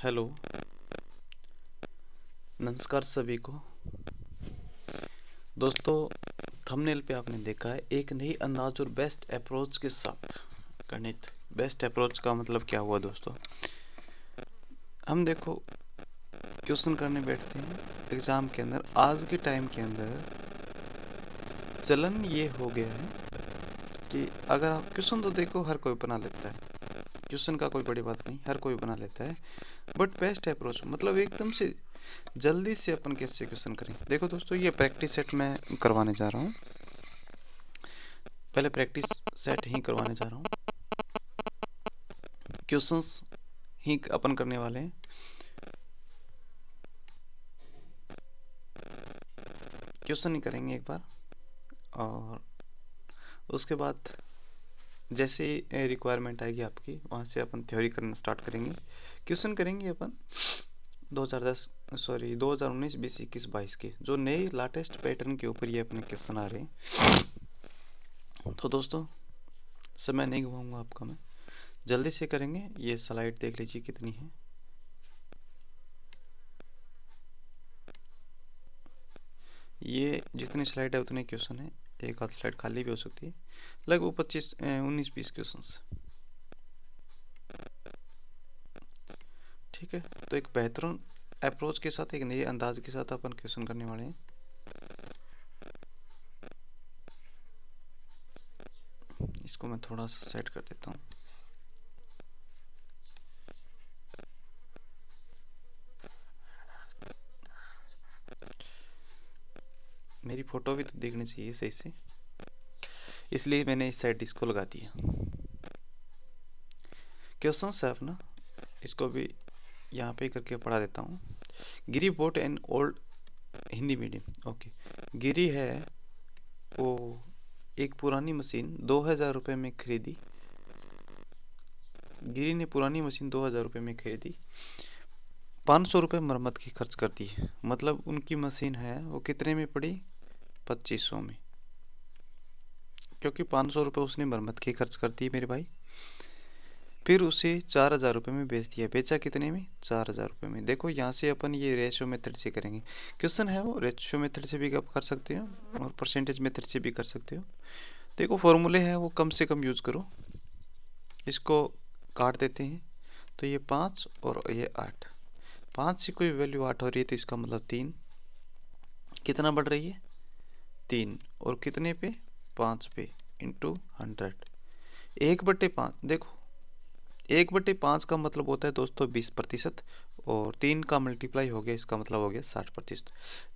Hello, नमस्कार सभी को। दोस्तों, थंबनेल पे आपने देखा है एक नई अंदाज और बेस्ट अप्रोच के साथ गणित। बेस्ट अप्रोच का मतलब क्या हुआ दोस्तों? हम देखो क्वेश्चन करने बैठते हैं एग्ज़ाम के अंदर। आज के टाइम के अंदर चलन ये हो गया है कि अगर आप क्वेश्चन, तो देखो हर कोई बना लेता है, क्वेश्चन का कोई बड़ी बात नहीं, हर कोई बना लेता है। बट बेस्ट अप्रोच मतलब एकदम से जल्दी से अपन कैसे क्वेश्चन करें। देखो दोस्तों, ये प्रैक्टिस सेट मैं करवाने जा रहा हूँ। पहले प्रैक्टिस सेट ही करवाने जा रहा हूँ, क्वेश्चंस ही अपन करने वाले हैं। क्वेश्चन ही करेंगे एक बार, और उसके बाद जैसे रिक्वायरमेंट आएगी आपकी, वहाँ से अपन थ्योरी करना स्टार्ट करेंगे। क्वेश्चन करेंगे अपन 2019, 20, 21, 22 के जो नए लाटेस्ट पैटर्न के ऊपर ये अपने क्वेश्चन आ रहे हैं। तो दोस्तों, समय नहीं घुमाऊंगा आपका मैं, जल्दी से करेंगे। ये स्लाइड देख लीजिए कितनी है। ये जितनी स्लाइड है उतने क्वेश्चन है, एक आध स्लाइड खाली भी हो सकती है। लगभग 19 20 क्वेश्चन। ठीक है, तो एक बेहतरीन अप्रोच के साथ, एक नए अंदाज के साथ अपन क्वेश्चन करने वाले हैं। इसको मैं थोड़ा सा सेट कर देता हूँ। मेरी फोटो भी तो देखनी चाहिए सही से, इसलिए मैंने इस साइड इसको लगा दिया। क्वेश्चन है अपना, इसको भी यहाँ पे करके पढ़ा देता हूँ। Giri bought an old, Hindi medium, okay. Giri है वो एक पुरानी मशीन 2000 रुपये में खरीदी। गिरी ने पुरानी मशीन 2000 रुपये में खरीदी, 500 रुपये मरम्मत की खर्च कर दी। मतलब उनकी मशीन है वो कितने में पड़ी? 2500 में, क्योंकि 500 रुपये उसने मरम्मत की खर्च कर दी मेरे भाई। फिर उसे 4000 रुपये में बेच दिया। बेचा कितने में? 4000 रुपये में। देखो यहाँ से अपन ये रेशियो मेथड से करेंगे। क्वेश्चन है वो रेशियो मेथड से भी आप कर सकते हो और परसेंटेज मेथड से भी कर सकते हो। देखो फॉर्मूले हैं वो कम से कम यूज़ करो। इसको काट देते हैं, तो ये 5 और ये 8। 5 से कोई वैल्यू 8 हो रही है तो इसका मतलब 3 कितना बढ़ रही है? 3। और कितने पे? 5 पे, इंटू 100। 1/5। देखो 1/5 का मतलब होता है दोस्तों 20%, और 3 का मल्टीप्लाई हो गया, इसका मतलब हो गया 60%।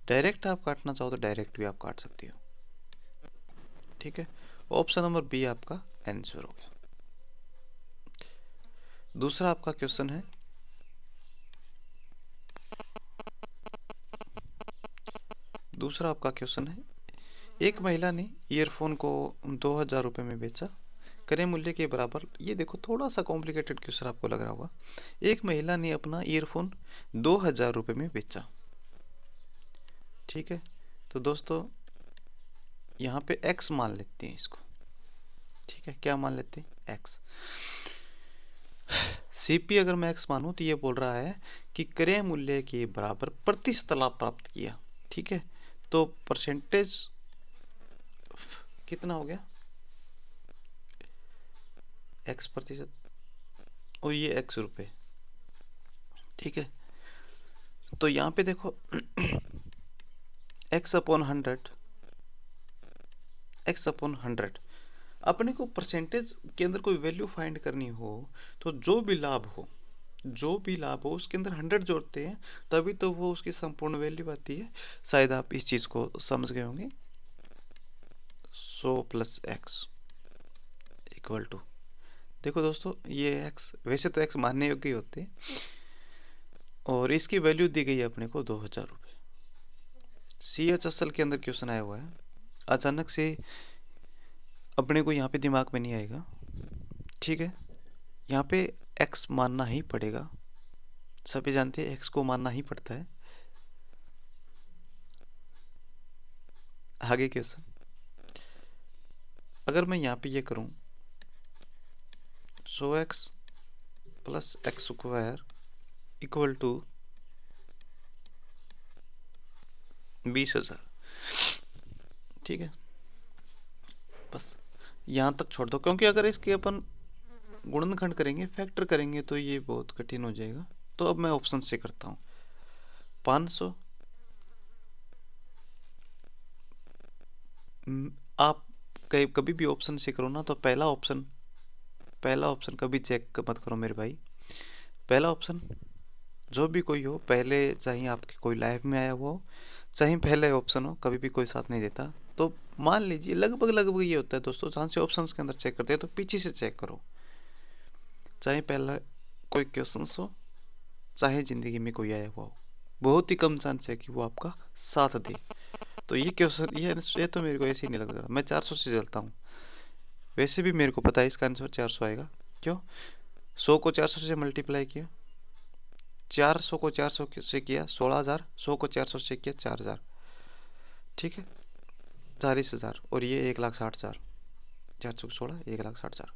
डायरेक्ट आप काटना चाहो तो डायरेक्ट भी आप काट सकते हो। ठीक है, ऑप्शन नंबर बी आपका आंसर हो गया। दूसरा आपका क्वेश्चन है, एक महिला ने ईयरफोन को 2000 रुपये में बेचा, क्रय मूल्य के बराबर। ये देखो थोड़ा सा कॉम्प्लिकेटेड क्वेश्चन आपको लग रहा होगा। एक महिला ने अपना ईयरफोन 2000 रुपये में बेचा। ठीक है, तो दोस्तों यहाँ पे x मान लेते हैं इसको। ठीक है, क्या मान लेते हैं? x। सीपी अगर मैं x मानूं तो ये बोल रहा है कि क्रय मूल्य के बराबर प्रतिशत लाभ प्राप्त किया। ठीक है, तो परसेंटेज कितना हो गया? x%, और ये x रुपये। ठीक है, तो यहाँ पे देखो x/100, x/100। अपने को परसेंटेज के अंदर कोई वैल्यू फाइंड करनी हो तो जो भी लाभ हो उसके अंदर 100 जोड़ते हैं, तभी तो वो उसकी संपूर्ण वैल्यू आती है। शायद आप इस चीज़ को समझ गए होंगे। 100 + x = देखो दोस्तों, ये x वैसे तो x मानने योग्य होते हैं, और इसकी वैल्यू दी गई है अपने को 2000 रुपये। CH असल के अंदर क्वेश्चन आया हुआ है, अचानक से अपने को यहाँ पे दिमाग में नहीं आएगा। ठीक है, यहाँ पे x मानना ही पड़ेगा, सभी जानते हैं x को मानना ही पड़ता है। आगे क्वेश्चन, अगर मैं यहाँ पे ये करूँ 100x + x² इक्वल टू 20,000। ठीक है, बस यहाँ तक छोड़ दो, क्योंकि अगर इसके अपन गुणनखंड करेंगे, फैक्टर करेंगे, तो ये बहुत कठिन हो जाएगा। तो अब मैं ऑप्शन से करता हूँ। 500, आप कभी भी ऑप्शन से करो ना, तो पहला ऑप्शन कभी चेक मत करो मेरे भाई। पहला ऑप्शन जो भी कोई हो, पहले चाहे आपके कोई लाइफ में आया हुआ हो, चाहे पहले ऑप्शन हो, कभी भी कोई साथ नहीं देता। तो मान लीजिए लगभग ये होता है दोस्तों, जहाँ से ऑप्शंस के अंदर चेक करते हैं तो पीछे से चेक करो। चाहे पहला कोई क्वेश्चन हो, चाहे ज़िंदगी में कोई आया हुआ हो, बहुत ही कम चांस है कि वो आपका साथ दे। तो ये क्वेश्चन, ये तो मेरे को ऐसे ही नहीं लग रहा। मैं 400 से चलता हूँ। वैसे भी मेरे को पता है इसका आंसर 400 आएगा। क्यों? 100 को 400 से मल्टीप्लाई किया, 400 को 400 से किया 16,000, 100 को 400 से किया 4,000, ठीक है, 40,000, और ये 1,60,000। 400 को 16, 1,60,000।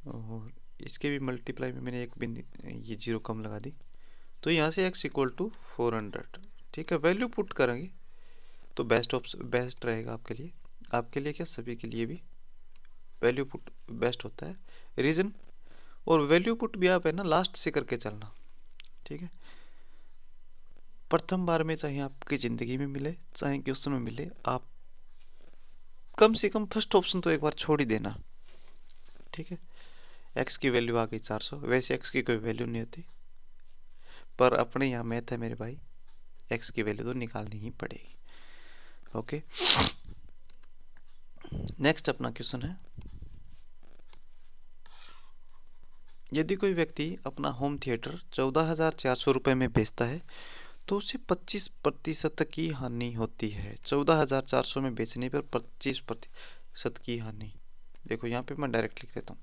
और इसके भी मल्टीप्लाई में मैंने एक बिंदु ये जीरो कम लगा दी। तो यहाँ से x इक्वल टू 400। ठीक है, वैल्यू पुट करेंगे तो बेस्ट रहेगा आपके लिए क्या, सभी के लिए भी वैल्यू पुट बेस्ट होता है। रीजन और वैल्यू पुट भी आप है ना लास्ट से करके चलना। ठीक है, प्रथम बार में चाहे आपकी ज़िंदगी में मिले, चाहे क्वेश्चन में मिले, आप कम से कम फर्स्ट ऑप्शन तो एक बार छोड़ ही देना। ठीक है, x की वैल्यू आ गई 400। वैसे x की कोई वैल्यू नहीं होती, पर अपने यहाँ मैथ है मेरे भाई, x की वैल्यू तो निकालनी ही पड़ेगी। ओके, नेक्स्ट अपना क्वेश्चन है, यदि कोई व्यक्ति अपना होम थिएटर 14,400 रुपये में बेचता है तो उसे 25% की हानि होती है। 14,400 में बेचने पर 25% की हानि। देखो यहाँ पे मैं डायरेक्ट लिख देता हूँ,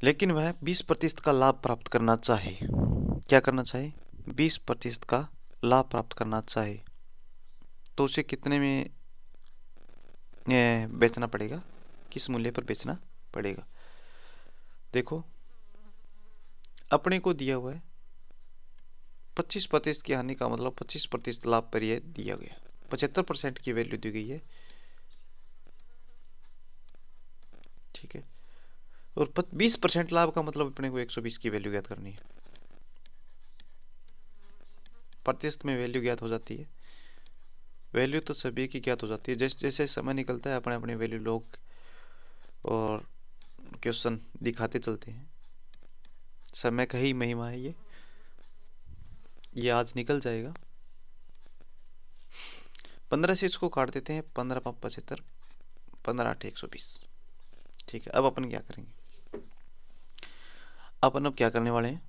लेकिन वह 20% का लाभ प्राप्त करना चाहे। क्या करना चाहे? 20% का लाभ प्राप्त करना चाहे तो उसे कितने में बेचना पड़ेगा, किस मूल्य पर बेचना पड़ेगा? देखो अपने को दिया हुआ है 25% की हानि का मतलब 25% लाभ पर यह दिया गया, 75% की वैल्यू दी गई है। ठीक है, और 20% लाभ का मतलब अपने को 120 की वैल्यू ज्ञात करनी है। प्रतिशत में वैल्यू ज्ञात हो जाती है, वैल्यू तो सभी की ज्ञात हो जाती है। जैसे जैसे समय निकलता है अपने अपने वैल्यू लोग और क्वेश्चन दिखाते चलते हैं। समय का ही महिमा है ये आज निकल जाएगा। 15 से इसको काट देते हैं, 15 5 75, 15 8 120। ठीक है, अब अपन क्या करेंगे? अपन अब क्या करने वाले हैं,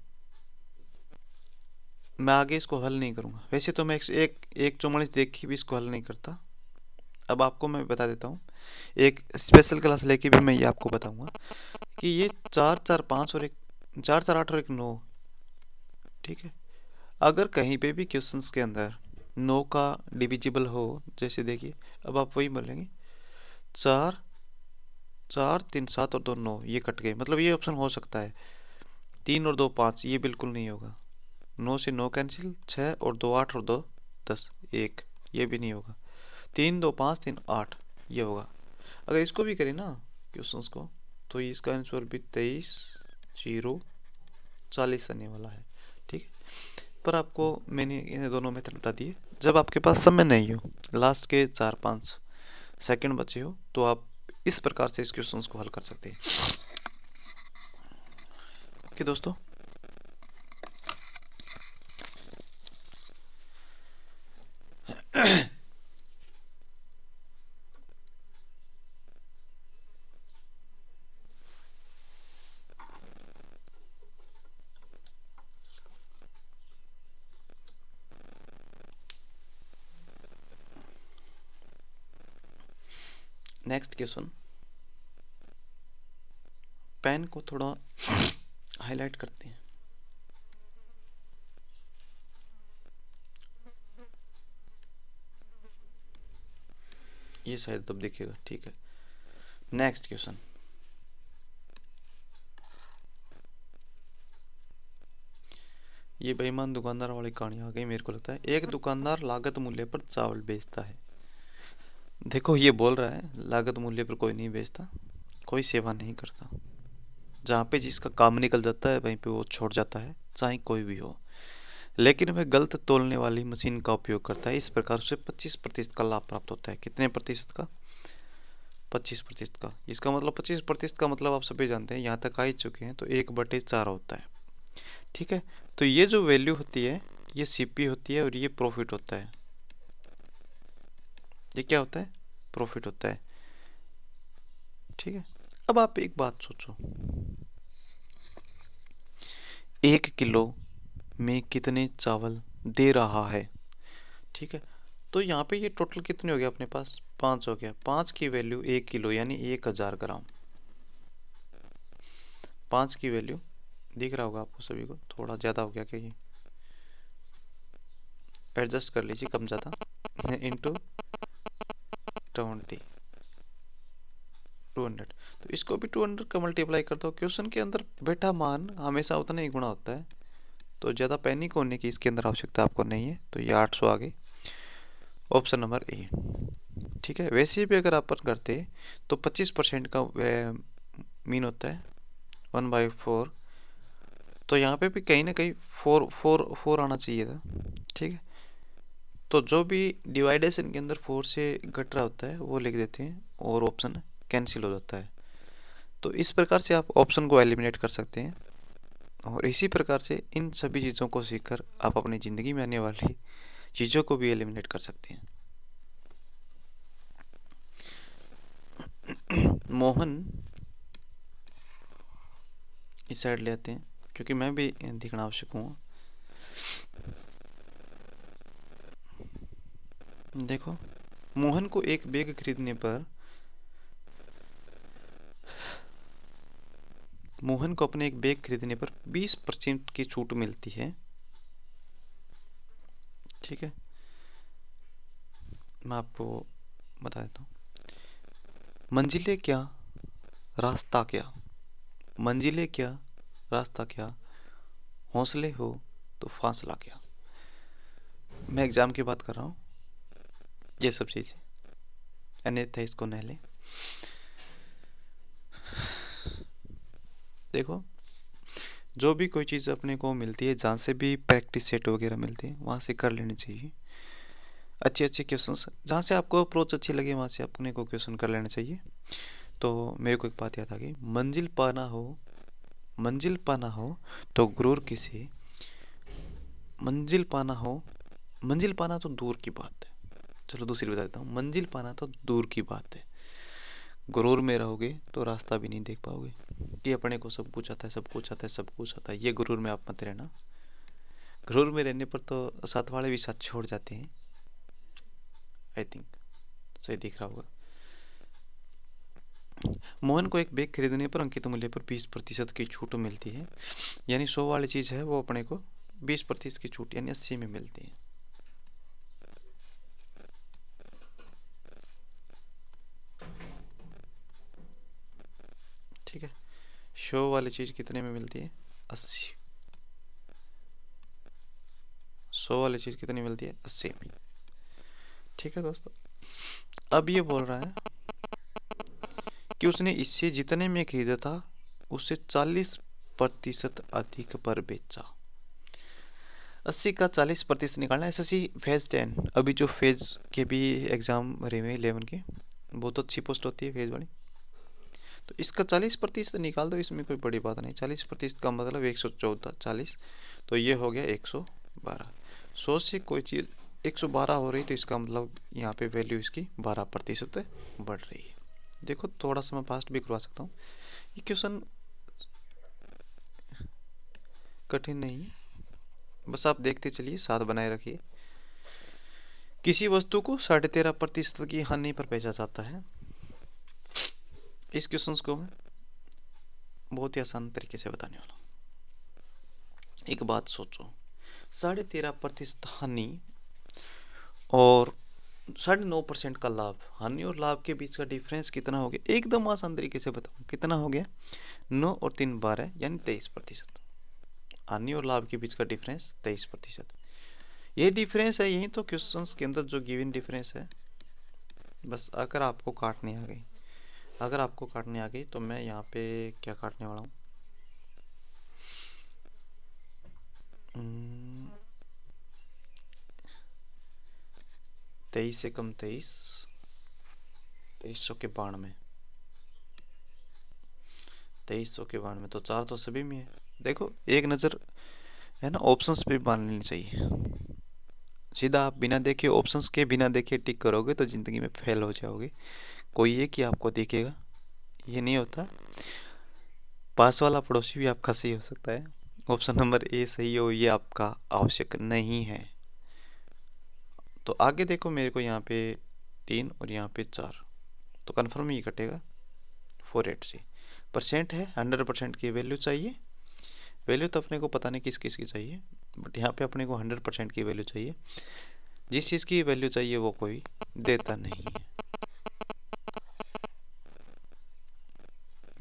मैं आगे इसको हल नहीं करूंगा। वैसे तो मैं एक 44 देख के भी इसको हल नहीं करता। अब आपको मैं बता देता हूँ, एक स्पेशल क्लास लेके भी मैं ये आपको बताऊंगा कि ये 4 4 5 और एक 4 4 8 और एक 9। ठीक है, अगर कहीं पे भी क्वेश्चंस के अंदर 9 का डिविजिबल हो, जैसे देखिए अब आप वही बोलेंगे 4 4 3 7 और 2 9, ये कट गए, मतलब ये ऑप्शन हो सकता है। 3 और 2 5, ये बिल्कुल नहीं होगा। 9 से 9 कैंसिल, 6 और 2 8 और 2 10 1, ये भी नहीं होगा। 3 2 5 3 8, ये होगा। अगर इसको भी करें ना क्वेश्चंस को, तो इसका आंसर भी 23 0 40 आने वाला है। ठीक है, पर आपको मैंने ये दोनों मेथड बता दिए। जब आपके पास समय नहीं हो, लास्ट के 4-5 सेकंड बचे हो, तो आप इस प्रकार से इस क्वेश्चंस को हल कर सकते हैं। ओके दोस्तों, नेक्स्ट क्वेश्चन, पेन को थोड़ा हाईलाइट करते हैं। ये शायद तब दिखेगा। ठीक है, नेक्स्ट क्वेश्चन, ये बेईमान दुकानदार वाली कहानी आ गई मेरे को लगता है। एक दुकानदार लागत मूल्य पर चावल बेचता है। देखो ये बोल रहा है लागत मूल्य पर कोई नहीं बेचता, कोई सेवा नहीं करता। जहाँ पे जिसका काम निकल जाता है वहीं पे वो छोड़ जाता है, चाहे कोई भी हो। लेकिन वह गलत तोलने वाली मशीन का उपयोग करता है। इस प्रकार उसे 25% का लाभ प्राप्त होता है। कितने प्रतिशत का? 25% का। इसका मतलब 25% का मतलब आप सभी जानते हैं, यहाँ तक आ ही चुके हैं। तो 1/4 होता है। ठीक है, तो ये जो वैल्यू होती है ये सीपी होती है और ये प्रॉफिट होता है। ये क्या होता है? प्रॉफिट होता है। ठीक है, अब आप एक बात सोचो, 1 किलो में कितने चावल दे रहा है? ठीक है, तो यहाँ पे ये टोटल कितने हो गया अपने पास? 5 हो गया। 5 की वैल्यू 1 किलो यानी 1000 ग्राम। 5 की वैल्यू दिख रहा होगा आपको सभी को, थोड़ा ज़्यादा हो गया क्या? ये एडजस्ट कर लीजिए, कम ज़्यादा इंटू 20 200। तो इसको भी 200 का मल्टीप्लाई कर दो। क्वेश्चन के अंदर बैठा मान हमेशा उतना ही गुणा होता है, तो ज़्यादा पैनिक होने की इसके अंदर आवश्यकता आपको नहीं है। तो ये 800 आ गई, ऑप्शन नंबर ए। ठीक है, वैसे भी अगर अपन करते तो 25% का मीन होता है 1/4। तो यहाँ पे भी कहीं ना कहीं 4 आना चाहिए था। ठीक है, तो जो भी डिवाइडेशन के अंदर 4 से घट रहा होता है वो लिख देते हैं और ऑप्शन कैंसिल हो जाता है। तो इस प्रकार से आप ऑप्शन को एलिमिनेट कर सकते हैं। और इसी प्रकार से इन सभी चीज़ों को सीखकर आप अपनी ज़िंदगी में आने वाली चीज़ों को भी एलिमिनेट कर सकते हैं। मोहन इस साइड ले आते हैं क्योंकि मैं भी दिखना आवश्यक हूँ। देखो, मोहन को एक बैग खरीदने पर मोहन को अपने एक बैग खरीदने पर 20% की छूट मिलती है। ठीक है, मैं आपको बता देता हूँ। मंजिलें क्या रास्ता क्या, मंजिलें क्या रास्ता क्या, हौसले हो तो फासला क्या। मैं एग्ज़ाम की बात कर रहा हूँ, ये सब चीज़ें अन्यथा इसको न लें। देखो, जो भी कोई चीज़ अपने को मिलती है, जहाँ से भी प्रैक्टिस सेट वगैरह मिलती है वहाँ से कर लेनी चाहिए। अच्छे अच्छे क्वेश्चंस जहाँ से आपको अप्रोच अच्छी लगे वहाँ से अपने को क्वेश्चन कर लेना चाहिए। तो मेरे को एक बात याद आ गई, मंजिल पाना हो तो गुरूर किसे, मंजिल पाना तो दूर की बात है। चलो दूसरी बता देता हूँ, मंजिल पाना तो दूर की बात है, गुरूर में रहोगे तो रास्ता भी नहीं देख पाओगे। कि अपने को सब कुछ आता है, सब कुछ आता है, सब कुछ आता है, ये गुरूर में आप मत रहना। गुरूर में रहने पर तो साथ वाले भी साथ छोड़ जाते हैं। आई थिंक सही दिख रहा होगा। मोहन को एक बैग खरीदने पर अंकित मूल्य पर 20% की छूट मिलती है, यानी 100 वाली चीज़ है वो अपने को 20% की छूट यानी 80 में मिलती है। ठीक है, 100 वाली चीज़ कितने में मिलती है? 80। 100 वाली चीज़ कितनी मिलती है? 80 में। ठीक है दोस्तों, अब ये बोल रहा है कि उसने इससे जितने में खरीदा था उससे 40% अधिक पर बेचा। 80 का 40% निकालना है। एसएससी फेज 10, अभी जो फेज के भी एग्ज़ाम भरे हुए 11 के, बहुत अच्छी पोस्ट होती है फेज वाली। तो इसका 40% निकाल दो, इसमें कोई बड़ी बात नहीं। 40% का मतलब 114, 40 तो ये हो गया 112। 100 से कोई चीज़ 112 हो रही तो इसका मतलब यहाँ पे वैल्यू इसकी 12% बढ़ रही है। देखो थोड़ा सा मैं फास्ट भी करवा सकता हूँ। ये क्वेश्चन कठिन नहीं है, बस आप देखते चलिए, साथ बनाए रखिए। किसी वस्तु को 13.5% की हानि पर बेचा जाता है। इस क्वेश्चन को मैं बहुत ही आसान तरीके से बताने वाला हूँ। एक बात सोचो, 13.5% हानि और 9.5% का लाभ, हानि और लाभ के बीच का डिफरेंस कितना हो गया? एकदम आसान तरीके से बताऊँ, कितना हो गया? 9 और 3 12 यानी 23%। हानि और लाभ के बीच का डिफरेंस 23%। ये डिफरेंस है, यही तो क्वेश्चंस के अंदर जो गिवन डिफरेंस है। बस अगर आपको काटने आ गई तो मैं यहाँ पे क्या काटने वाला हूँ, 23 से कम 23, 2300 के 92, तो 4 तो सभी में है। देखो एक नज़र है ना ऑप्शंस पे मान लेनी चाहिए। सीधा आप बिना देखे, ऑप्शंस के बिना देखे टिक करोगे तो ज़िंदगी में फेल हो जाओगे। कोई एक ही आपको दिखेगा, ये नहीं होता। पास वाला पड़ोसी भी आपका सही हो सकता है, ऑप्शन नंबर ए सही हो ये आपका आवश्यक नहीं है। तो आगे देखो मेरे को यहाँ पे 3 और यहाँ पे 4, तो कन्फर्म ही कटेगा 48 से। परसेंट है, 100% की वैल्यू चाहिए। वैल्यू तो अपने को पता नहीं किस किस की चाहिए, बट यहाँ पे अपने को 100% की वैल्यू चाहिए। जिस चीज़ की वैल्यू चाहिए वो कोई देता नहीं है।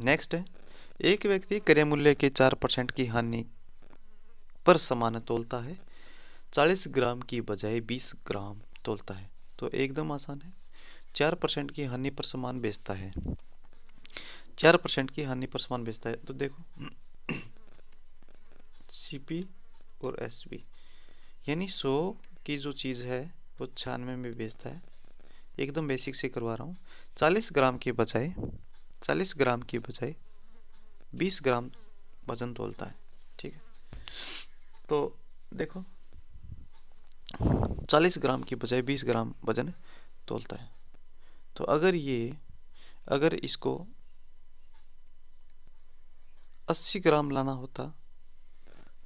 नेक्स्ट है, एक व्यक्ति क्रय मूल्य के 4% की हानि पर सामान तोलता है, 40 ग्राम की बजाय 20 ग्राम तोलता है। तो एकदम आसान है, 4% की हानि पर सामान बेचता है, 4% की हानि पर सामान बेचता है। तो देखो सीपी और एसपी, यानी 100 की जो चीज़ है वो 96 में बेचता है। एकदम बेसिक से करवा रहा हूँ। 40 ग्राम की बजाय 20 ग्राम वजन तोलता है, ठीक है। तो देखो 40 ग्राम की बजाय 20 ग्राम वजन तोलता है। तो अगर इसको 80 ग्राम लाना होता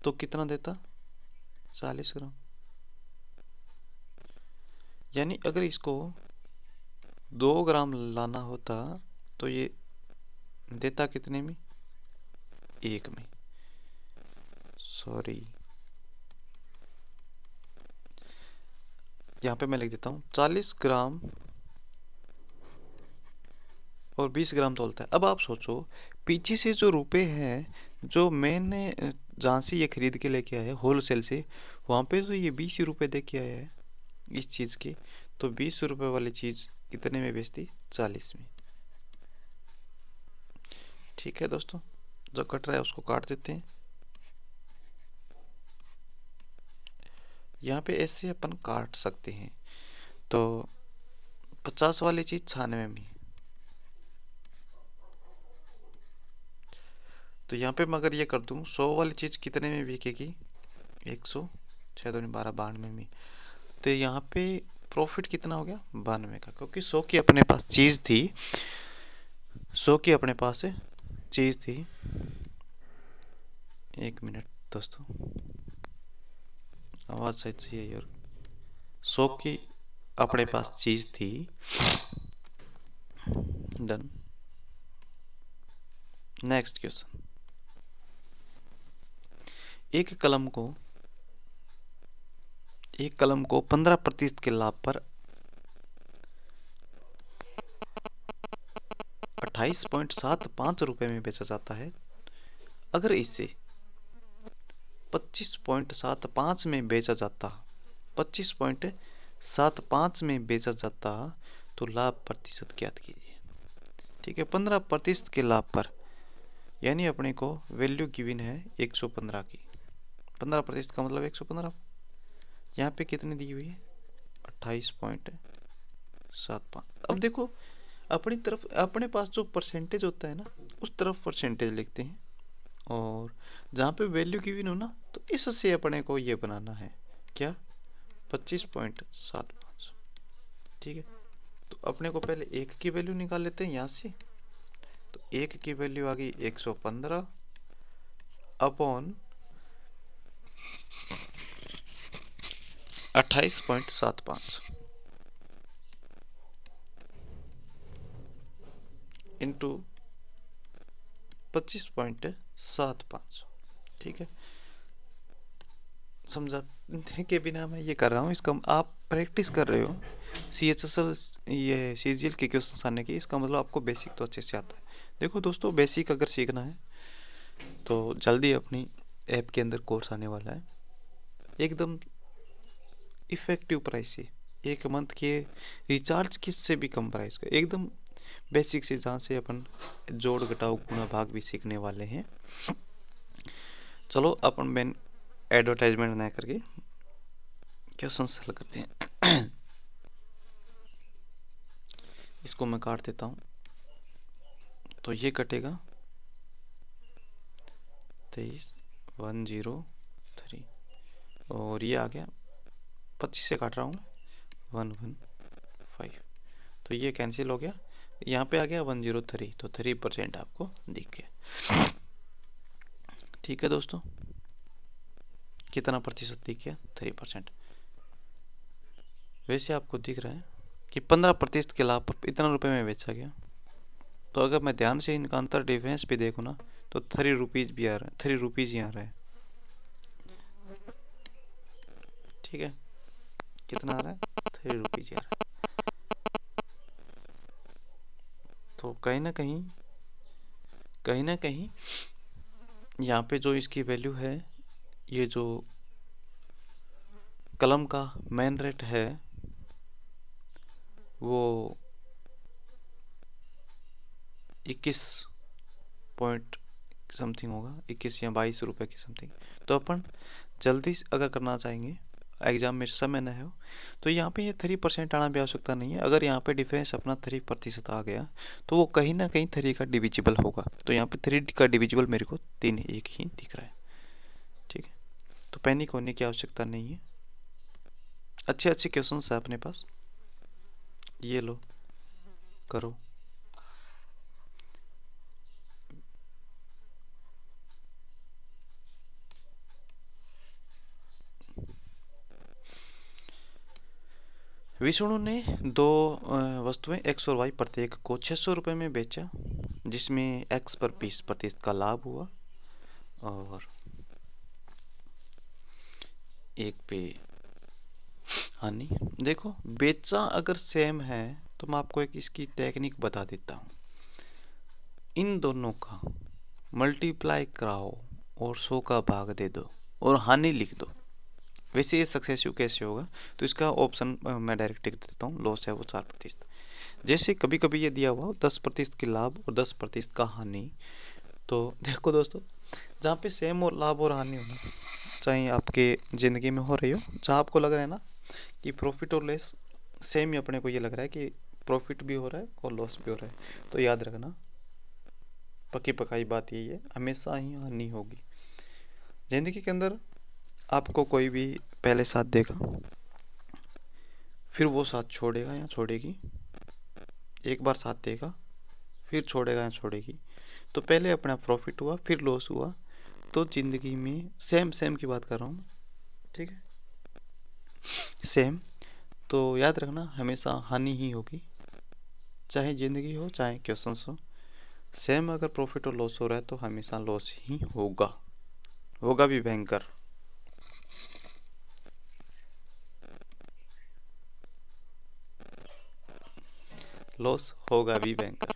तो कितना देता, 40 ग्राम। यानी अगर इसको 2 ग्राम लाना होता तो ये देता कितने में, 1 में। सॉरी, यहाँ पे मैं लिख देता हूँ 40 ग्राम और 20 ग्राम तोलता है। अब आप सोचो पीछे से जो रुपए हैं, जो मैंने जहाँ से ये खरीद के लेके आया होलसेल से, वहाँ पे तो ये 20 रुपये दे के आया है इस चीज़ की। तो 20 रुपये वाली चीज़ कितने में बेचती, 40 में। ठीक है दोस्तों, जो कट रहा है उसको काट देते हैं। यहाँ पे ऐसे अपन काट सकते हैं। तो 50 वाली चीज़ 96 में, तो यहाँ पे मैं अगर ये कर दूँ 100 वाली चीज़ कितने में बिकेगी, 100, 6 दूनी 12, 92 में। तो यहाँ पे प्रॉफिट कितना हो गया, 92 का, क्योंकि 100 की अपने पास चीज़ थी, 100 की अपने पास चीज़ थी। 1 मिनट दोस्तों, आवाज़ शायद सही है यार। 100 की अपने पास चीज़ थी, डन। नेक्स्ट क्वेश्चन, एक कलम को 15% के लाभ पर 28.75 रुपये में बेचा जाता है। अगर इसे 25.75 में बेचा जाता 25.75 में बेचा जाता तो लाभ प्रतिशत ज्ञात कीजिए। ठीक है, 15% के लाभ पर, यानी अपने को वैल्यू गिवन है 115 की। 15% का मतलब 115। यहाँ पे कितनी दी हुई है, 28.75। अब देखो अपनी तरफ, अपने पास जो परसेंटेज होता है ना, उस तरफ परसेंटेज लिखते हैं, और जहाँ पे वैल्यू गिवन हो ना, तो इससे अपने को ये बनाना है क्या, 25.75। ठीक है, तो अपने को पहले 1 की वैल्यू निकाल लेते हैं यहाँ से। तो 1 की वैल्यू आ गई 115 अपॉन 28.75 इंटू 25.75। ठीक है, समझाने के बिना मैं ये कर रहा हूँ, इसका आप प्रैक्टिस कर रहे हो CHSL ये CGL के क्वेश्चन आने की, इसका मतलब आपको बेसिक तो अच्छे से आता है। देखो दोस्तों, बेसिक अगर सीखना है तो जल्दी अपनी ऐप के अंदर कोर्स आने वाला है, एकदम इफेक्टिव प्राइस है, एक मंथ के रिचार्ज के से भी कम प्राइस का, एकदम बेसिक से, जहाँ से अपन जोड़ घटाव गुणा भाग भी सीखने वाले हैं। चलो अपन मेन एडवर्टाइजमेंट ना करके क्वेश्चन हल करते हैं। इसको मैं काट देता हूँ, तो ये कटेगा 23,103, और ये आ गया 25 से काट रहा हूँ 115, तो ये कैंसिल हो गया, यहाँ पे आ गया 103, तो 3% आपको दिख गया। ठीक है दोस्तों, कितना प्रतिशत दिख गया? 3%। वैसे आपको दिख रहा है कि 15% के लाभ पर इतना रुपए में बेचा गया, तो अगर मैं ध्यान से इनका अंतर डिफरेंस भी देखूँ ना, तो 3 रुपीज़ भी आ रहा है, 3 रुपीज़ ही आ रहा है। ठीक है, कितना आ रहा है? 3 रुपीज़ आ रहा है। तो कहीं ना कहीं यहाँ पे जो इसकी वैल्यू है, ये जो कलम का मेन रेट है वो 21 पॉइंट समथिंग होगा, 21 या 22 रुपए की समथिंग। तो अपन जल्दी अगर करना चाहेंगे, एग्जाम में समय न हो, तो यहाँ पे ये 3% आना भी आवश्यकता नहीं है। अगर यहाँ पे डिफरेंस अपना 3% आ गया, तो वो कहीं ना कहीं 3 का डिविजिबल होगा। तो यहाँ पे 3 का डिविजिबल मेरे को 3 एक ही दिख रहा है। ठीक है, तो पैनिक होने की आवश्यकता नहीं है। अच्छे अच्छे क्वेश्चन है अपने पास, ये लो करो। विष्णु ने 2 वस्तुएं एक्स और वाई प्रत्येक को 600 रुपये में बेचा, जिसमें एक्स पर 20% का लाभ हुआ और एक पे हानि। देखो, बेचा अगर सेम है तो मैं आपको एक इसकी टेक्निक बता देता हूँ। इन दोनों का मल्टीप्लाई कराओ और 100 का भाग दे दो और हानि लिख दो। वैसे ये सक्सेसिव कैसे होगा, तो इसका ऑप्शन मैं डायरेक्ट लिख देता हूँ। लॉस है वो 4%। जैसे कभी कभी ये दिया हुआ 10% की लाभ और 10% का हानि, तो देखो दोस्तों, जहाँ पे सेम और लाभ और हानि होना, चाहे आपके ज़िंदगी में हो रही हो, जहाँ आपको लग रहा है ना कि प्रॉफिट और लॉस सेम ही, अपने को ये लग रहा है कि प्रॉफिट भी हो रहा है और लॉस भी हो रहा है, तो याद रखना पक्की पकाई बात यही है, हमेशा ही हानि होगी। ज़िंदगी के अंदर आपको कोई भी पहले साथ देगा, फिर वो साथ छोड़ेगा या छोड़ेगी, एक बार साथ देगा फिर छोड़ेगा या छोड़ेगी, तो पहले अपना प्रॉफिट हुआ फिर लॉस हुआ, तो ज़िंदगी में सेम की बात कर रहा हूँ। ठीक है, सेम, तो याद रखना हमेशा हानि ही होगी, चाहे ज़िंदगी हो चाहे क्वेश्चंस हो। सेम अगर प्रॉफिट और लॉस हो रहा है तो हमेशा लॉस ही होगा भी भयंकर। लॉस होगा भी भयंकर।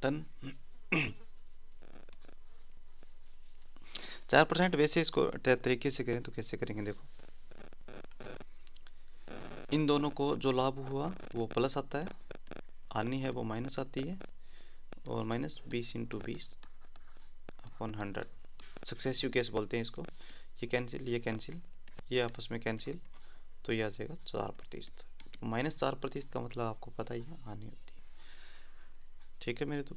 डन। 4%। वैसे इसको तरीके से करें तो कैसे करेंगे, देखो, इन दोनों को जो लाभ हुआ वो प्लस आता है, हानि है वो माइनस आती है, और माइनस 20 × 20/100 सक्सेसिव केस बोलते हैं इसको। ये कैंसिल, ये कैंसिल, ये आपस में कैंसिल, तो ये आ जाएगा 4%। -4% का मतलब आपको पता ही है, हानि होती है। ठीक है मेरे, तो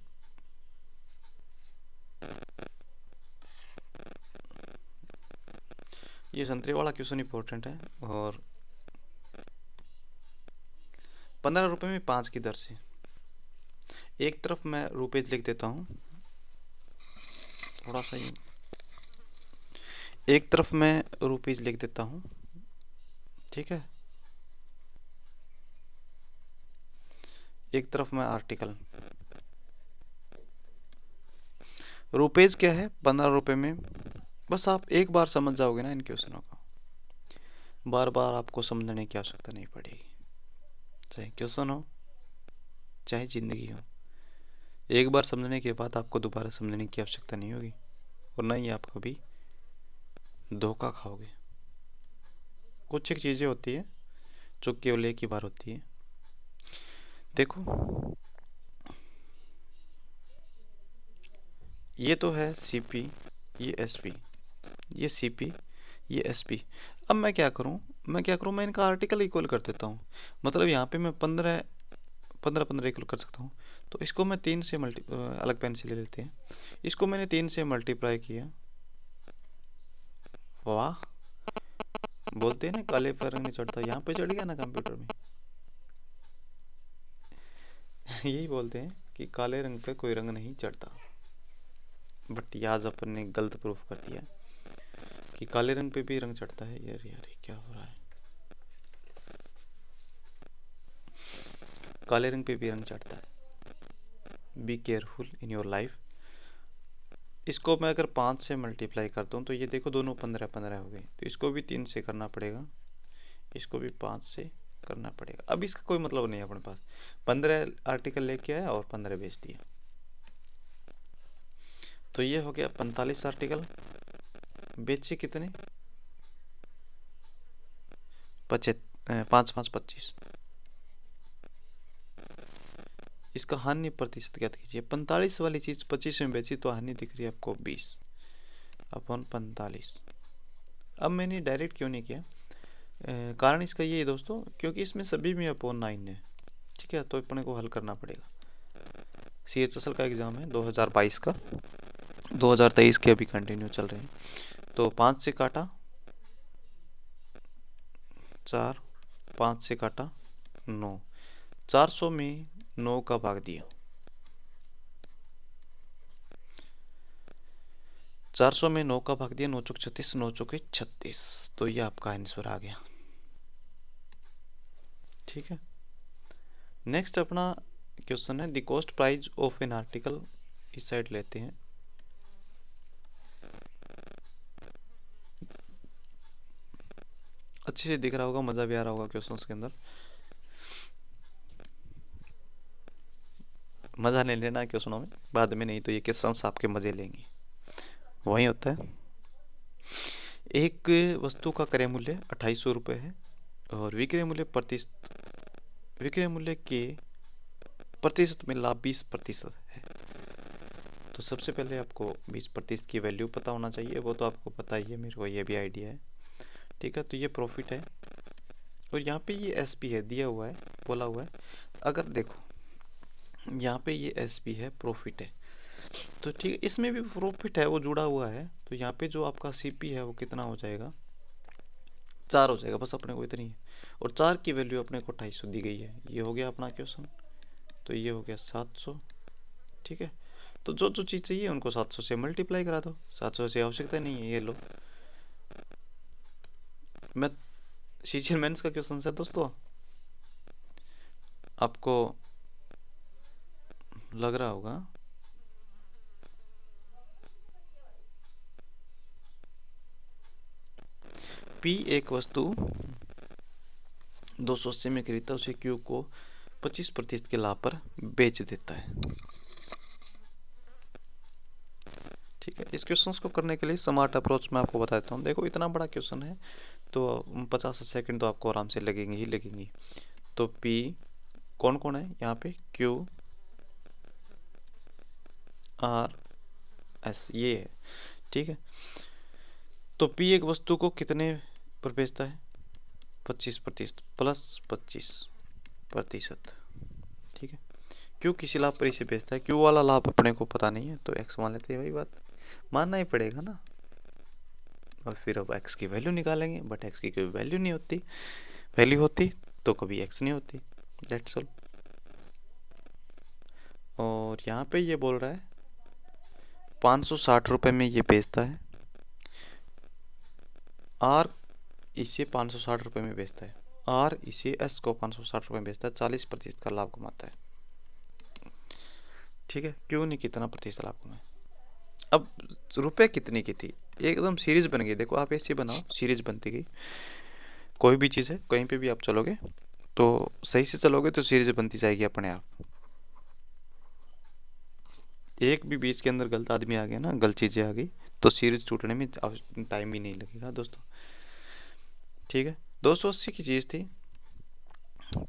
ये संतरे वाला क्वेश्चन इंपॉर्टेंट है, और 15 रुपये में 5 की दर से, एक तरफ मैं रुपीज लिख देता हूँ, थोड़ा सा ही, एक तरफ मैं रुपीज लिख देता हूँ। ठीक है, एक तरफ में आर्टिकल। रुपीज क्या है, 15 रुपए में। बस आप एक बार समझ जाओगे ना इन क्वेश्चनों को, बार बार आपको समझने की आवश्यकता नहीं पड़ेगी। चाहे क्वेश्चन हो चाहे जिंदगी हो, एक बार समझने के बाद आपको दोबारा समझने की आवश्यकता नहीं होगी, और ना ही आप कभी धोखा खाओगे। कुछ एक चीज़ें होती है जो केवल एक ही बार होती है। देखो ये तो है सीपी, ये एसपी, ये सीपी, ये एसपी। अब मैं क्या करूं, मैं इनका आर्टिकल इक्वल कर देता हूं। मतलब यहाँ पे मैं 15 15 15 इक्वल कर सकता हूँ। तो इसको मैं 3 से अलग पेन से ले लेते हैं। इसको मैंने 3 से मल्टीप्लाई किया। वाह, बोलते हैं ना काले पर रंग नहीं चढ़ता, यहाँ पे चढ़ गया ना कंप्यूटर में। यही बोलते हैं कि काले रंग पे कोई रंग नहीं चढ़ता, बट ये आज अपन ने गलत प्रूफ कर दिया कि काले रंग पे भी रंग चढ़ता है। यार यार क्या हो रहा है, काले रंग पे भी रंग चढ़ता है। Be careful in your life. इसको मैं अगर 5 से मल्टीप्लाई कर दूँ तो ये देखो दोनों 15 15 हो गए, तो इसको भी 3 से करना पड़ेगा, इसको भी 5 से करना पड़ेगा। अब इसका कोई मतलब नहीं है अपने पास, 15 आर्टिकल लेके आया और 15 बेच दिया। तो ये हो गया 45 आर्टिकल, बेचे कितने, 5 5 25। इसका हानि प्रतिशत ज्ञात कीजिए। 45 वाली चीज 25 में बेची तो हानि दिख रही है आपको 20 अपॉन 45। अब मैंने डायरेक्ट क्यों नहीं किया, कारण इसका ये है दोस्तों, क्योंकि इसमें सभी में अपॉन 9 है। ठीक है, तो अपने को हल करना पड़ेगा। CHSL का एग्जाम है 2022 का, 2023 के अभी कंटिन्यू चल रहे हैं। तो 5 से काटा 4, 5 से काटा 9, 400 में 9 का भाग दिया, 400 में 9 का भाग दिया, 9 चौक 36, 9 चौके 36। तो ये आपका आंसर आ गया। ठीक है, नेक्स्ट अपना क्वेश्चन है the cost price of an article. इस साइड लेते हैं। अच्छे से दिख रहा होगा, मजा भी आ रहा होगा क्वेश्चन के अंदर। मजा नहीं लेना क्वेश्चनों में बाद में, नहीं तो ये क्वेश्चन आपके मजे लेंगे। वही होता है, एक वस्तु का क्रय मूल्य 2800 रुपये है और विक्रय मूल्य के प्रतिशत में लाभ 20% है। तो सबसे पहले आपको 20% की वैल्यू पता होना चाहिए, वो तो आपको पता ही है, मेरे को ये भी आइडिया है। ठीक है, तो ये प्रॉफिट है और यहाँ पे ये एसपी है, दिया हुआ है, बोला हुआ है। अगर देखो यहाँ पे ये एसपी है, प्रॉफिट है, तो ठीक है, इसमें भी प्रॉफिट है, वो जुड़ा हुआ है। तो यहाँ पे जो आपका सीपी है वो कितना हो जाएगा, 4 हो जाएगा, बस अपने को इतनी है। और 4 की वैल्यू अपने को 250 दी गई है। ये हो गया अपना क्वेश्चन, तो ये हो गया 700। ठीक है, तो जो जो चीज़ चाहिए उनको 700 से मल्टीप्लाई करा दो, 700 से आवश्यकता नहीं है। ये लो, मैं सीजीएल मेंस का क्वेश्चन है दोस्तों, आपको लग रहा होगा। पी एक वस्तु 280 में खरीदता, उसे क्यू को 25% के लाभ पर बेच देता है। ठीक है, इस क्वेश्चन को करने के लिए स्मार्ट अप्रोच मैं आपको बताता हूँ। देखो इतना बड़ा क्वेश्चन है तो 50 सेकंड तो आपको आराम से लगेंगे ही लगेंगे। तो पी कौन कौन है यहाँ पे, क्यू आर एस, ये है। ठीक है, तो पी एक वस्तु को कितने पर बेचता है, 25% प्लस 25%। ठीक है, क्यों किसी लाभ पर इसे बेचता है, क्यों वाला लाभ अपने को पता नहीं है, तो एक्स मान लेते हैं। वही बात मानना ही पड़ेगा ना। और फिर अब एक्स की वैल्यू निकालेंगे, बट एक्स की कोई वैल्यू नहीं होती, वैल्यू होती तो कभी एक्स नहीं होती, दैट्स ऑल। और यहाँ पे ये बोल रहा है 560 रुपये में ये बेचता है, आर इसे 560 रुपये में बेचता है, आर इसे एस को 560 रुपये में बेचता है, 40% का लाभ कमाता है। ठीक है, क्यों नहीं, कितना प्रतिशत लाभ कमाए। अब रुपए कितने की थी, एकदम सीरीज बन गई। देखो आप ऐसे बनाओ, सीरीज बनती गई। कोई भी चीज़ है, कहीं पे भी आप चलोगे तो सही से चलोगे तो सीरीज बनती जाएगी अपने आप। एक भी बीच के अंदर गलत आदमी आ गया ना, गलत चीज़ें आ गई, तो सीरीज टूटने में टाइम ही नहीं लगेगा दोस्तों। ठीक है, 280 की चीज़ थी,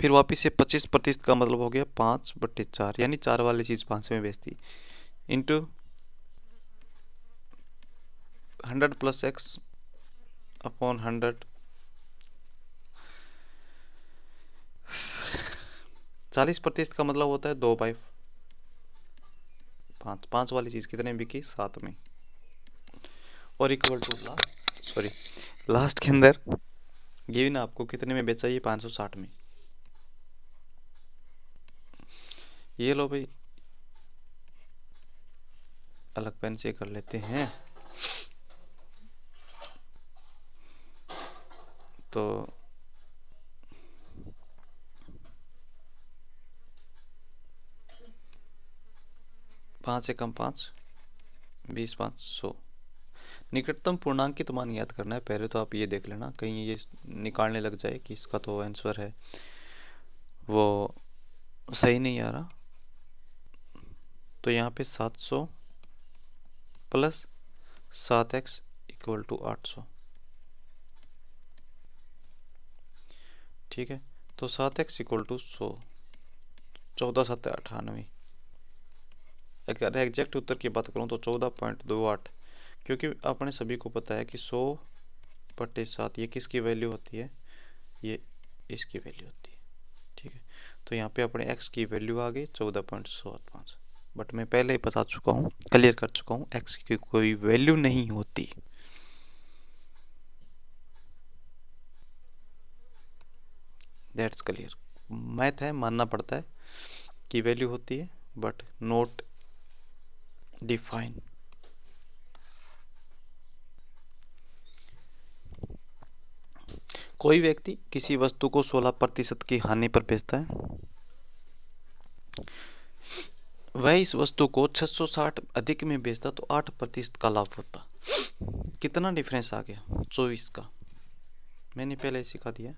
फिर वापिस से 25% का मतलब हो गया 5/4, यानी 4 वाली चीज़ 5 में बेचती, इंटू 100 + x अपॉन 100, 40% का मतलब होता है 2/5। 5 वाली चीज़ कितने बिकी, 7 में, और इक्वल टू लास्ट के अंदर ये भी ना आपको कितने में बेचा, ये 560 में। ये लो भाई, अलग पेन से कर लेते हैं। तो 5 से कम 5, 20, 5, 100। निकटतम पूर्णांकित मान याद करना है। पहले तो आप ये देख लेना, कहीं ये निकालने लग जाए कि इसका तो आंसर है वो सही नहीं आ रहा। तो यहाँ पे 700 + 7x = 800। ठीक है, तो 7x = 100, 14 7 98। अगर एग्जैक्ट उत्तर की बात करूँ तो 14.28, क्योंकि अपने सभी को पता है कि 100/7 ये किसकी वैल्यू होती है, ये इसकी वैल्यू होती है। ठीक है, तो यहाँ पे अपने x की वैल्यू आ गई 14.75, बट मैं पहले ही बता चुका हूँ, क्लियर कर चुका हूँ, x की कोई वैल्यू नहीं होती। That's clear. मैथ है, मानना पड़ता है कि वैल्यू होती है, बट नॉट डिफाइन। कोई व्यक्ति किसी वस्तु को 16% की हानि पर बेचता है, वह इस वस्तु को 660 अधिक में बेचता तो 8% का लाभ होता। कितना डिफरेंस आ गया, 24 का। मैंने पहले सिखा दिया,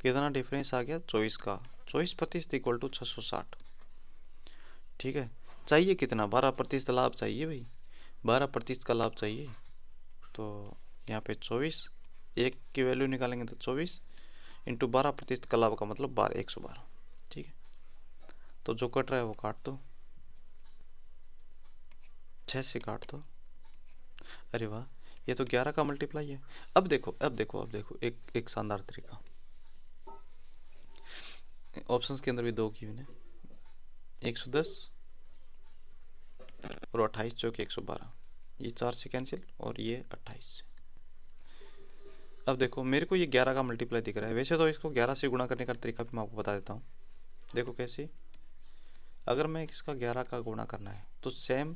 कितना डिफरेंस आ गया, 24 का। 24% = 660। ठीक है, चाहिए कितना, 12% लाभ चाहिए भाई, 12% का लाभ चाहिए। तो यहाँ पे 24, एक की वैल्यू निकालेंगे तो 24 इंटू 12% का लाभ का मतलब 112। ठीक है, तो जो कट रहा है वो काट दो, 6 से काट दो। अरे वाह, ये तो 11 का मल्टीप्लाई है। अब देखो एक शानदार तरीका। ऑप्शंस के अंदर भी 2 की है, 110 और 28 जो कि 112, ये 4 से कैंसिल और ये 28 से। अब देखो मेरे को ये 11 का मल्टीप्लाई दिख रहा है, वैसे तो इसको 11 से गुणा करने का तरीका भी मैं आपको बता देता हूँ। देखो कैसे, अगर मैं इसका 11 का गुणा करना है तो सेम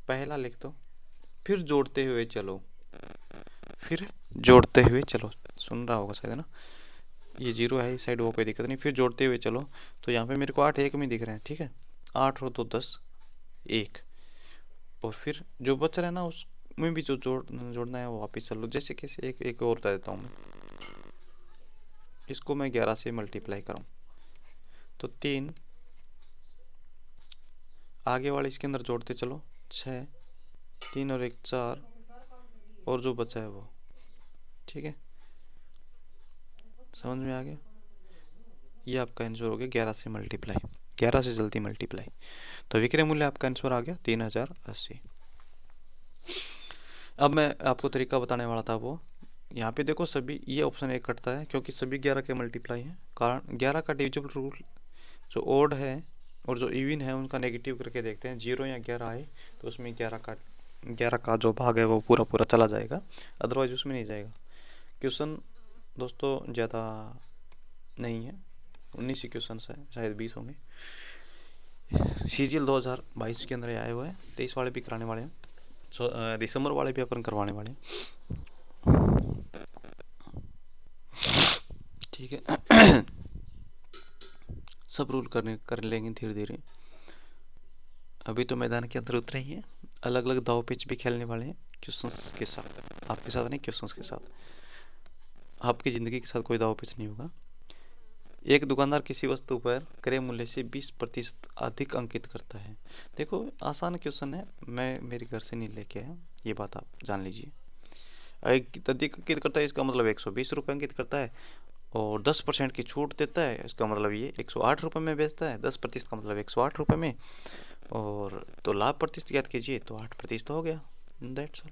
पहला लिख दो, फिर जोड़ते हुए चलो, फिर जोड़ते हुए चलो, सुन रहा होगा शायद ना, ये 0 है इस साइड, वो कोई दिक्कत नहीं, फिर जोड़ते हुए चलो। तो यहाँ पे मेरे को 8 1 में दिख रहे हैं। ठीक है, 8 और 2 10, 1, और फिर जो बच रहा है ना उसमें भी जो जोड़ना है वो वापस चलो। जैसे कैसे, एक और बता देता हूँ मैं, इसको मैं 11 से मल्टीप्लाई करूँ तो 3, आगे वाले इसके अंदर जोड़ते चलो 6, 3 और 1 4, और जो बचा है वो। ठीक है, समझ में आ गया, ये आपका आंसर हो गया 11 से मल्टीप्लाई, 11 से जल्दी मल्टीप्लाई। तो विक्रय मूल्य आपका आंसर आ गया 3080। अब मैं आपको तरीका बताने वाला था वो, यहाँ पे देखो सभी ये ऑप्शन 1 कटता है क्योंकि सभी 11 के मल्टीप्लाई हैं। कारण 11 का डिविजिबल रूल जो ओड है और जो इवन है उनका नेगेटिव करके देखते हैं। 0 या 11 आए तो उसमें 11 का जो भाग है वो पूरा पूरा चला जाएगा, अदरवाइज उसमें नहीं जाएगा। क्वेश्चन दोस्तों ज़्यादा नहीं है, 19 ही क्वेश्चन है, शायद 20 होंगे। CGL 2022 के अंदर आए हुए हैं, 23 वाले भी कराने वाले हैं, दिसंबर वाले भी अपन करवाने वाले हैं। ठीक है, सब रूल कर लेंगे धीरे धीरे। अभी तो मैदान के अंदर उतरे ही हैं, अलग अलग दाव पेच भी खेलने वाले हैं क्वेश्चंस के साथ, आपके साथ नहीं, क्वेश्चंस के साथ। आपकी ज़िंदगी के साथ कोई दाव पेच नहीं होगा। एक दुकानदार किसी वस्तु पर क्रय मूल्य से 20% अधिक अंकित करता है। देखो आसान क्वेश्चन है, मैं मेरे घर से नहीं लेके आया, ये बात आप जान लीजिए। अधिक अंकित करता है इसका मतलब 120 रुपये अंकित करता है, और 10% की छूट देता है, इसका मतलब ये 108 रुपये में बेचता है। 10% का मतलब 108 रुपये में, और तो लाभ प्रतिशत याद कीजिए, तो 8% हो गया। That's all.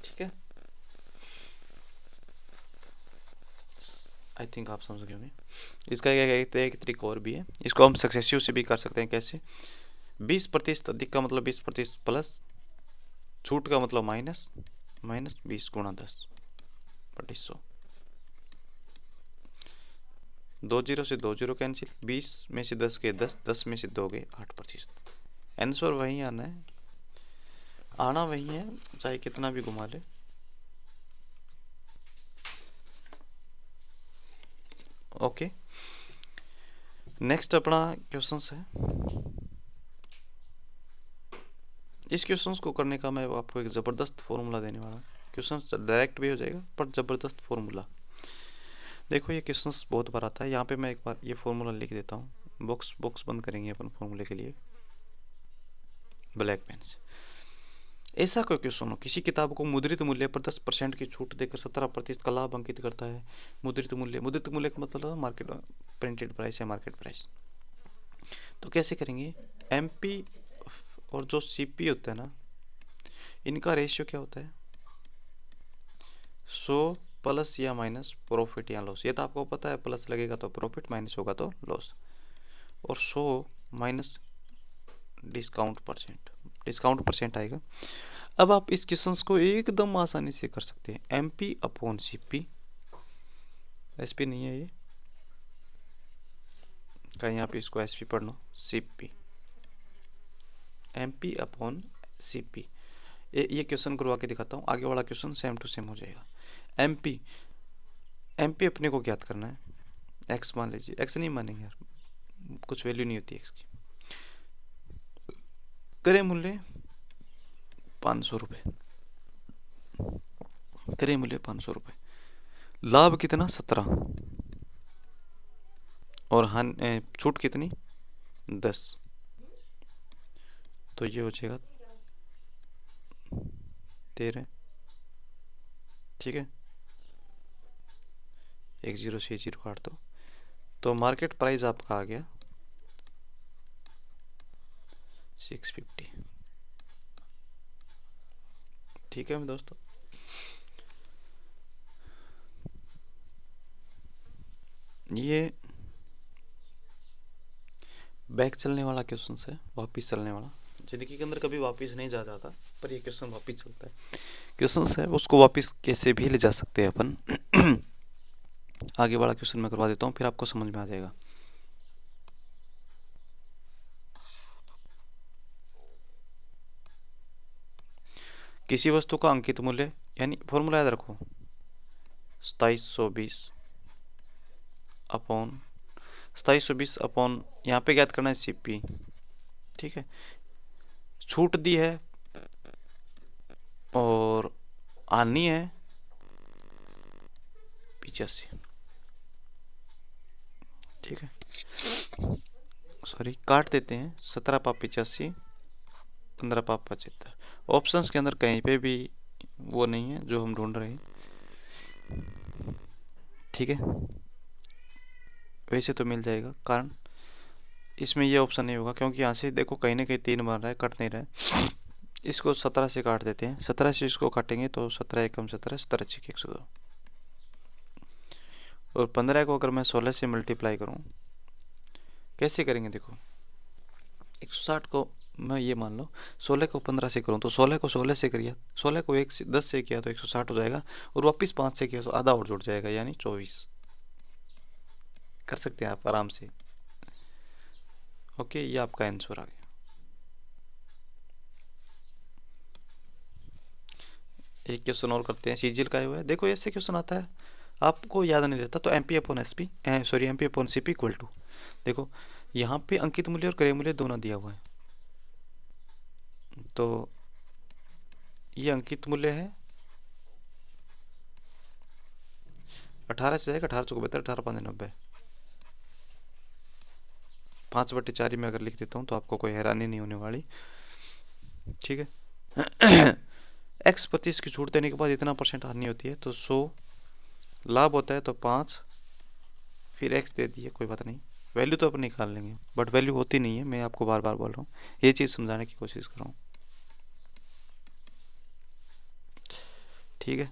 ठीक है, आई थिंक आप समझ गए होंगे। इसका क्या कहते हैं, एक तरीका और भी है, इसको हम सक्सेसिव से भी कर सकते हैं। कैसे? 20% अधिक का मतलब 20% प्लस, छूट का मतलब माइनस, 20 गुणा 10/100। 2 जीरो से 2 जीरो कैंसिल, 20 में से 10 गए 10, 10 में से 2 गए 8%। आंसर वही आना है, आना वही है, चाहे कितना भी घुमा ले। ओके, नेक्स्ट अपना क्वेश्चंस है। इस क्वेश्चंस को करने का मैं आपको एक ज़बरदस्त फॉर्मूला देने वाला हूँ। क्वेश्चंस डायरेक्ट भी हो जाएगा, पर ज़बरदस्त फॉर्मूला। देखो ये क्वेश्चंस बहुत बार आता है, यहाँ पे मैं एक बार ये फॉर्मूला लिख देता हूँ। बॉक्स बंद करेंगे अपन फॉर्मूले के लिए ब्लैक पेन से। ऐसा कोई क्वेश्चन हो, किसी किताब को मुद्रित मूल्य पर 10% की छूट देकर 17% का लाभ अंकित करता है। मुद्रित मूल्य का मतलब मार्केट प्रिंटेड प्राइस है, मार्केट प्राइस। तो कैसे करेंगे, एमपी और जो सीपी होता है ना, इनका रेशियो क्या होता है, 100 प्लस या माइनस प्रॉफिट या लॉस। ये तो आपको पता है, प्लस लगेगा तो प्रॉफिट, माइनस होगा तो लॉस। और 100 माइनस डिस्काउंट परसेंट आएगा। अब आप इस क्वेश्चंस को एकदम आसानी से कर सकते हैं। एमपी अपॉन सीपी, एसपी नहीं है ये, कहीं आप इसको एसपी पढ़ लो, सीपी, एमपी अपॉन सीपी। ये क्वेश्चन करवा के दिखाता हूँ, आगे वाला क्वेश्चन सेम टू सेम हो जाएगा। एमपी अपने को ज्ञात करना है, एक्स मान लीजिए, एक्स नहीं मानेंगे यार, कुछ वैल्यू नहीं होती एक्स की। क्रय मूल्य 500 रुपये, क्रय मूल्य 500 रुपये, लाभ कितना 17, और छूट कितनी 10, तो ये हो जाएगा 13। ठीक है, 1 0 से 0 काट दो, तो मार्केट प्राइस आपका आ गया 650। ठीक है दोस्तों, ये बैक चलने वाला क्वेश्चन है, वापिस चलने वाला। जिंदगी के अंदर कभी वापस नहीं जा जाता, पर ये क्वेश्चन वापस चलता है। क्वेश्चन है उसको वापस कैसे भी ले जा सकते हैं अपन। आगे वाला क्वेश्चन मैं करवा देता हूँ, फिर आपको समझ में आ जाएगा। किसी वस्तु का अंकित मूल्य, यानी फॉर्मूला याद रखो, 2720 अपॉन 2720 अपॉन, यहाँ पे ज्ञात करना है सीपी। ठीक है, छूट दी है और आनी है 85। ठीक है, सॉरी काट देते हैं, 17 पाप 85, 15 पाप 75। ऑप्शंस के अंदर कहीं पे भी वो नहीं है जो हम ढूंढ रहे हैं। ठीक है, वैसे तो मिल जाएगा, कारण इसमें ये ऑप्शन नहीं होगा, क्योंकि यहाँ से देखो कहीं ना कहीं 3 बन रहा है, कट नहीं रहा है। इसको 17 से काट देते हैं, 17 से इसको काटेंगे तो 17 एकम 17, 17 6 102, और 15 को अगर मैं 16 से मल्टीप्लाई करूँ, कैसे करेंगे देखो, 160 को मैं ये मान लो 16 को 15 से करूँ तो 16 को 16 से करिए, 16 को 10 से किया तो 160 हो जाएगा, और वापस 5 से किया तो आधा और जुड़ जाएगा, यानी 24। कर सकते हैं आप आराम से। ओके, ये आपका आंसर आ गया। एक क्वेश्चन और करते हैं, सीजीएल का हुआ है। देखो ऐसे क्वेश्चन आता है आपको याद नहीं रहता, तो MP upon SP, sorry MP upon CP equal to, देखो यहाँ पे अंकित मूल्य और क्रय मूल्य दोनों दिया हुआ है, तो ये अंकित मूल्य है 18 से जाएगा 18 चौको 72, 18 5 90, 5/4 में अगर लिख देता हूँ तो आपको कोई हैरानी नहीं होने वाली, ठीक है। एक्स 25 की छूट देने के बाद इतना % हानि होती है, तो 100 लाभ होता है तो 5 फिर एक्स दे दिए, कोई बात नहीं, वैल्यू तो अपन निकाल लेंगे, बट वैल्यू होती नहीं है, मैं आपको बार बार बोल रहा हूँ, ये चीज़ समझाने की कोशिश कर रहा हूँ, ठीक है।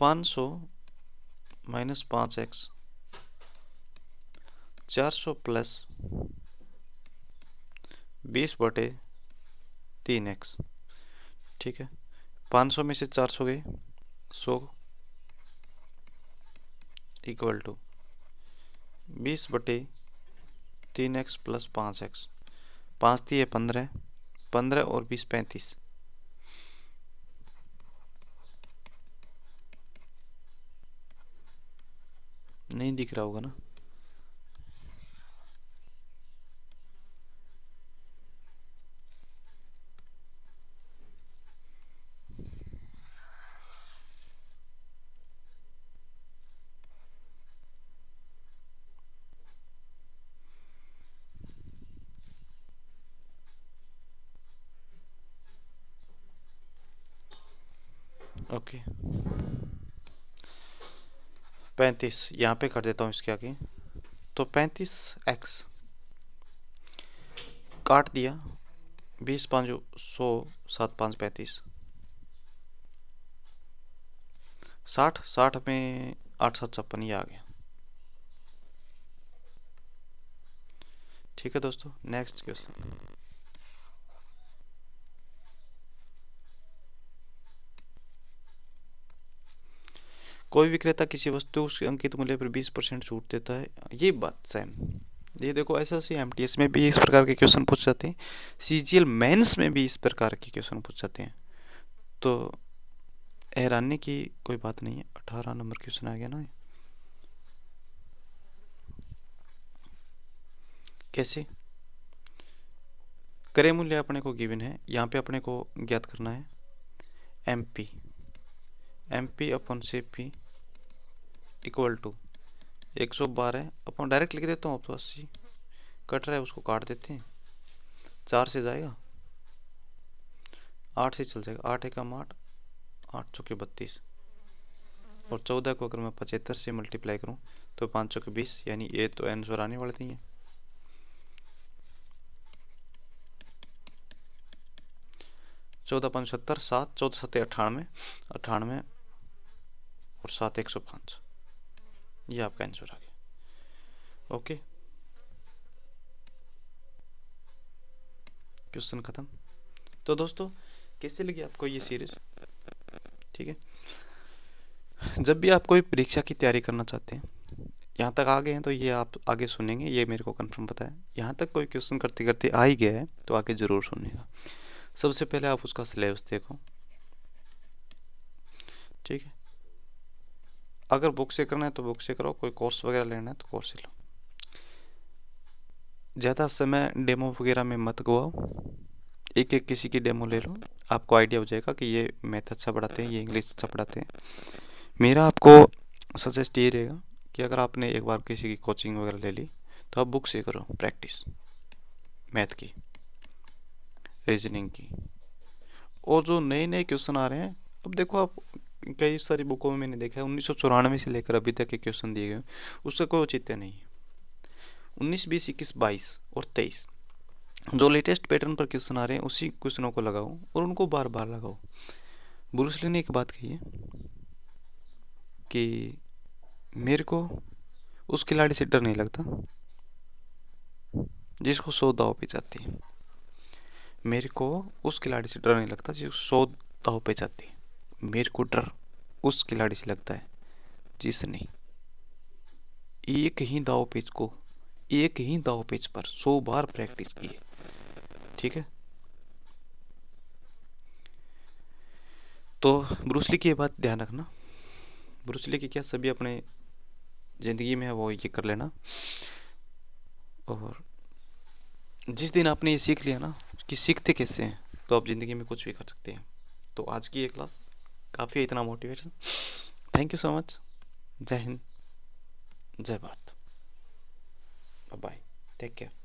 500 माइनस 5x, 400 प्लस 20/3x, ठीक है। 500 में से 400 गए, 100 equal to 20/3x plus 5x, 5 थी 15, 15 और 20 35, नहीं दिख रहा होगा ना, ओके। 35 यहाँ पे कर देता हूँ इसके आगे, तो 35x काट दिया, 20 5 100, 7 5 35, 60 60 में 8 7 56, ये आ गया, ठीक है दोस्तों। नेक्स्ट क्वेश्चन, कोई विक्रेता किसी वस्तु उसके अंकित मूल्य पर 20% छूट देता है, ये बात सेम, ये देखो एसएससी एमटीएस में भी इस प्रकार के क्वेश्चन पूछ जाते हैं, सीजीएल मेंस में भी इस प्रकार के क्वेश्चन पूछ जाते हैं, तो हैरानी की कोई बात नहीं है। 18 नंबर क्वेश्चन आ गया ना, कैसे क्रय मूल्य अपने को गिवन है, यहाँ पे अपने को ज्ञात करना है MP upon CP equal to 112 अपन डायरेक्ट लिख देता हूँ, अब तो 80 कट रहा है उसको काट देते हैं, 4 से जाएगा 8 से चल जाएगा, 8 एकम 8, 8 चौके 32, और 14 को अगर मैं 75 से मल्टीप्लाई करूँ तो 5 चौके 20, यानी ये तो आंसर आने वाले नहीं है। 14 5 70, 7 14 7 98, 98 और 7 105, ये आपका आंसर आ गया, ओके। क्वेश्चन खत्म। तो दोस्तों कैसे लगी आपको ये सीरीज, ठीक है। जब भी आप कोई परीक्षा की तैयारी करना चाहते हैं, यहाँ तक आ गए हैं तो ये आप आगे सुनेंगे, ये मेरे को कंफर्म पता है, यहाँ तक कोई क्वेश्चन करते करते आ ही गया है तो आगे ज़रूर सुनिएगा। सबसे पहले आप उसका सिलेबस देखो, ठीक है। अगर बुक से करना है तो बुक से करो, कोई कोर्स वगैरह लेना है तो कोर्स से लो, ज़्यादा समय डेमो वगैरह में मत गवाओ, एक एक किसी की डेमो ले लो, आपको आइडिया हो जाएगा कि ये मैथ अच्छा पढ़ाते हैं, ये इंग्लिश अच्छा पढ़ाते हैं। मेरा आपको सजेस्ट ये रहेगा कि अगर आपने एक बार किसी की कोचिंग वगैरह ले ली तो आप बुक से करो प्रैक्टिस, मैथ की, रीजनिंग की, और जो नए नए क्वेश्चन आ रहे हैं, अब देखो आप कई सारी बुकों में मैंने देखा है 1994 से लेकर अभी तक के क्वेश्चन दिए गए, उसका कोई औचित्य नहीं है। 19 20 21 22 और 23 जो लेटेस्ट पैटर्न पर क्वेश्चन आ रहे हैं उसी क्वेश्चनों को लगाओ और उनको बार बार लगाओ। ब्रूस ली ने एक बात कही है कि मेरे को उस खिलाड़ी से डर नहीं लगता जिसको 100 दाव पे जाती है, मेरे को उस खिलाड़ी से डर नहीं लगता जिसको 100 दाव पे जाती है, मेरे को डर उस खिलाड़ी से लगता है जिसने एक ही दाव पेच को एक ही दाव पेच पर 100 बार प्रैक्टिस की है, ठीक है। तो ब्रूस ली की ये बात ध्यान रखना, ब्रूस ली की क्या सभी अपने ज़िंदगी में है वो ये कर लेना। और जिस दिन आपने ये सीख लिया ना कि सीखते कैसे हैं, तो आप ज़िंदगी में कुछ भी कर सकते हैं। तो आज की ये क्लास काफ़ी है, इतना motivation. Thank you so much. जय हिंद, जय Bharat, bye bye, take care.